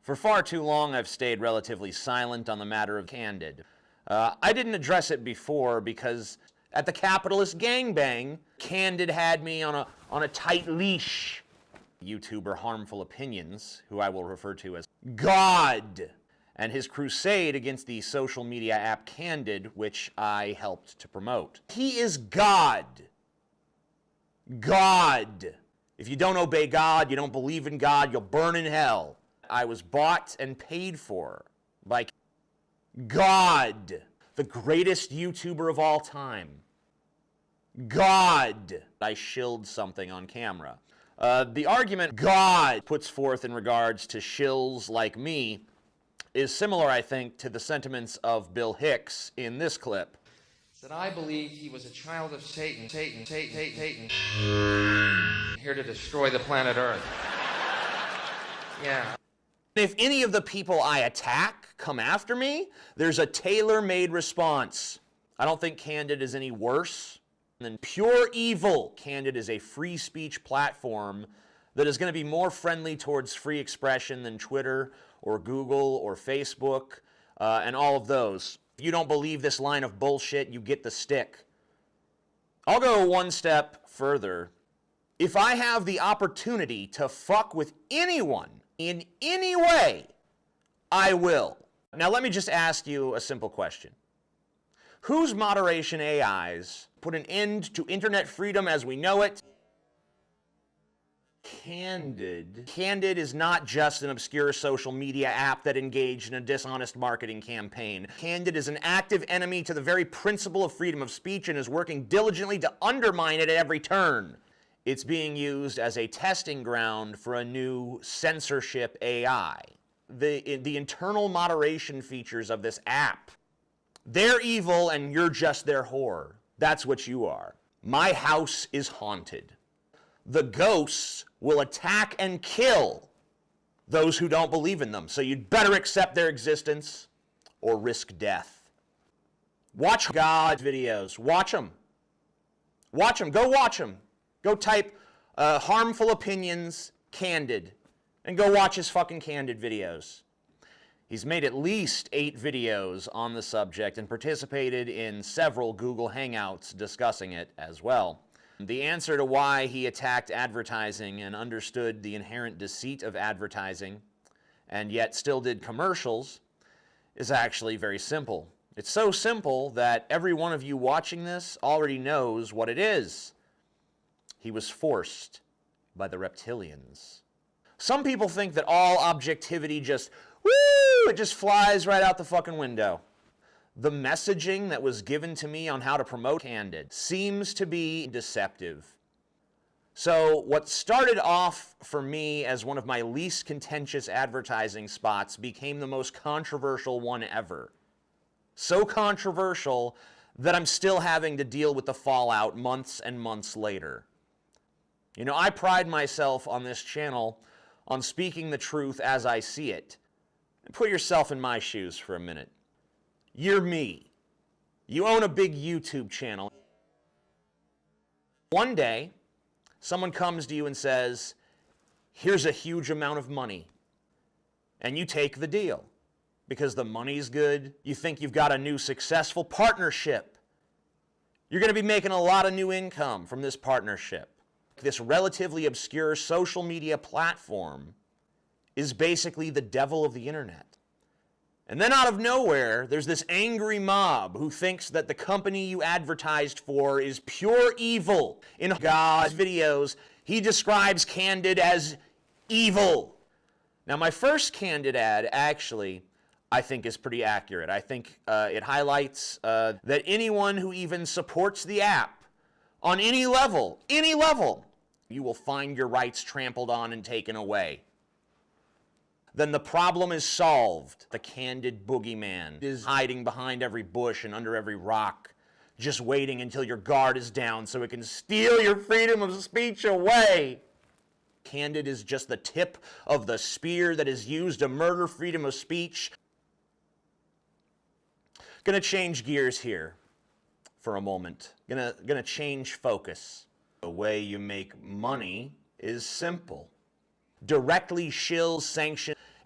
For far too long, I've stayed relatively silent on the matter of Candid. I didn't address it before because at the capitalist gangbang, Candid had me on a tight leash. YouTuber Harmful Opinions, who I will refer to as God, and his crusade against the social media app Candid, which I helped to promote. He is God. God. If you don't obey God, you don't believe in God, you'll burn in hell. I was bought and paid for by God, the greatest YouTuber of all time. God. I shilled something on camera. The argument God puts forth in regards to shills like me is similar, I think, to the sentiments of Bill Hicks in this clip. That I believed he was a child of Satan, here to destroy the planet Earth. Yeah. If any of the people I attack come after me, there's a tailor-made response. I don't think Candid is any worse than pure evil. Candid is a free speech platform that is going to be more friendly towards free expression than Twitter or Google or Facebook and all of those. If you don't believe this line of bullshit, you get the stick. I'll go one step further. If I have the opportunity to fuck with anyone in any way, I will. Now let me just ask you a simple question. Whose moderation AIs put an end to internet freedom as we know it? Candid. Candid is not just an obscure social media app that engaged in a dishonest marketing campaign. Candid is an active enemy to the very principle of freedom of speech and is working diligently to undermine it at every turn. It's being used as a testing ground for a new censorship AI. The internal moderation features of this app, they're evil and you're just their whore. That's what you are. My house is haunted. The ghosts will attack and kill those who don't believe in them. So you'd better accept their existence or risk death. Watch God's videos. Watch them. Watch them. Go watch them. Go type Harmful Opinions Candid and go watch his fucking Candid videos. He's made at least 8 videos on the subject and participated in several Google Hangouts discussing it as well. The answer to why he attacked advertising and understood the inherent deceit of advertising and yet still did commercials is actually very simple. It's so simple that every one of you watching this already knows what it is. He was forced by the reptilians. Some people think that all objectivity just, it just flies right out the fucking window. The messaging that was given to me on how to promote Candid seems to be deceptive. So what started off for me as one of my least contentious advertising spots became the most controversial one ever. So controversial that I'm still having to deal with the fallout months and months later. You know, I pride myself on this channel on speaking the truth as I see it. Put yourself in my shoes for a minute. You're me. You own a big YouTube channel. One day, someone comes to you and says, here's a huge amount of money. And you take the deal because the money's good. You think you've got a new successful partnership. You're going to be making a lot of new income from this partnership. This relatively obscure social media platform is basically the devil of the internet. And then out of nowhere, there's this angry mob who thinks that the company you advertised for is pure evil. In God's videos, he describes Candid as evil. Now, my first Candid ad, actually, I think is pretty accurate. I think it highlights that anyone who even supports the app on any level, you will find your rights trampled on and taken away. Then the problem is solved. The Candid boogeyman is hiding behind every bush and under every rock, just waiting until your guard is down so it can steal your freedom of speech away. Candid is just the tip of the spear that is used to murder freedom of speech. Gonna change gears here for a moment. Gonna change focus. The way you make money is simple. Directly shill, sanction,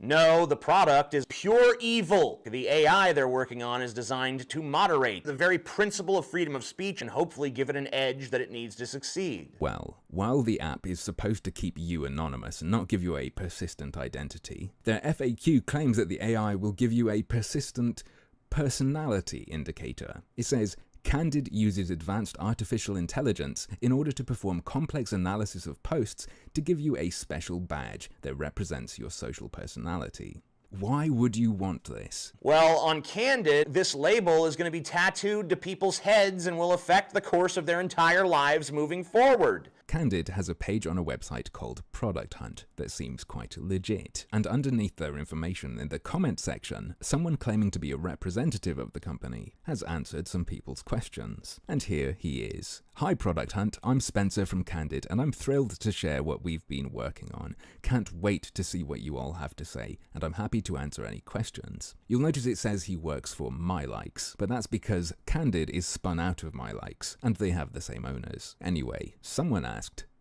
No, the product is pure evil. The AI they're working on is designed to moderate the very principle of freedom of speech and hopefully give it an edge that it needs to succeed. Well, while the app is supposed to keep you anonymous and not give you a persistent identity, their FAQ claims that the AI will give you a persistent personality indicator. It says, Candid uses advanced artificial intelligence in order to perform complex analysis of posts to give you a special badge that represents your social personality. Why would you want this? Well, on Candid, this label is going to be tattooed to people's heads and will affect the course of their entire lives moving forward. Candid has a page on a website called Product Hunt that seems quite legit, and underneath their information in the comment section, someone claiming to be a representative of the company has answered some people's questions. And here he is. Hi Product Hunt, I'm Spencer from Candid, and I'm thrilled to share what we've been working on. Can't wait to see what you all have to say, and I'm happy to answer any questions. You'll notice it says he works for MyLikes, but that's because Candid is spun out of MyLikes, and they have the same owners. Anyway, someone asked,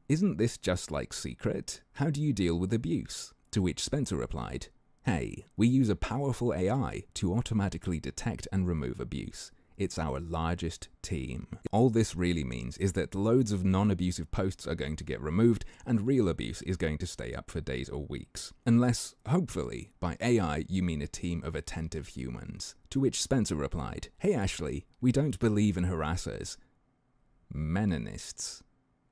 isn't this just like Secret? How do you deal with abuse? To which Spencer replied, hey, we use a powerful AI to automatically detect and remove abuse. It's our largest team. All this really means is that loads of non-abusive posts are going to get removed and real abuse is going to stay up for days or weeks. Unless, hopefully, by AI you mean a team of attentive humans. To which Spencer replied, hey Ashley, we don't believe in harassers. Menonists.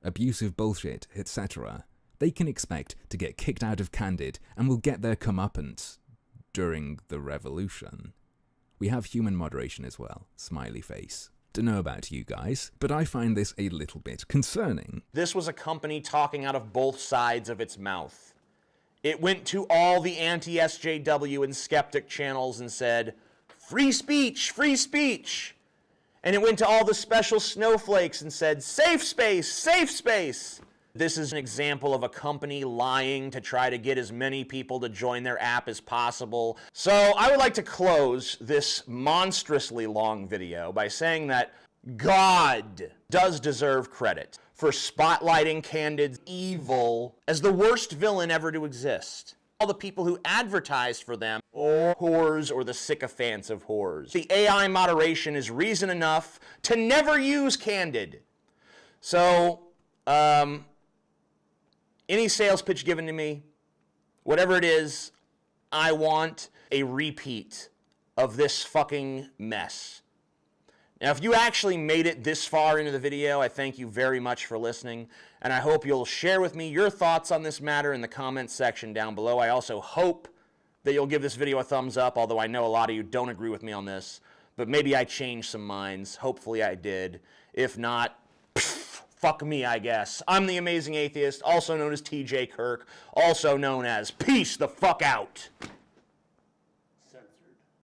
Abusive bullshit, etc. They can expect to get kicked out of Candid and will get their comeuppance during the revolution. We have human moderation as well, smiley face. Dunno about you guys, but I find this a little bit concerning. This was a company talking out of both sides of its mouth. It went to all the anti-SJW and skeptic channels and said, free speech, free speech. And it went to all the special snowflakes and said, safe space, safe space. This is an example of a company lying to try to get as many people to join their app as possible. So I would like to close this monstrously long video by saying that God does deserve credit for spotlighting Candid's evil as the worst villain ever to exist. All the people who advertised for them are whores or the sycophants of whores. The AI moderation is reason enough to never use Candid. So, any sales pitch given to me, whatever it is, I want a repeat of this fucking mess. Now, if you actually made it this far into the video, I thank you very much for listening, and I hope you'll share with me your thoughts on this matter in the comments section down below. I also hope that you'll give this video a thumbs up, although I know a lot of you don't agree with me on this, but maybe I changed some minds. Hopefully I did. If not, fuck me, I guess. I'm the Amazing Atheist, also known as TJ Kirk, also known as Peace the fuck out.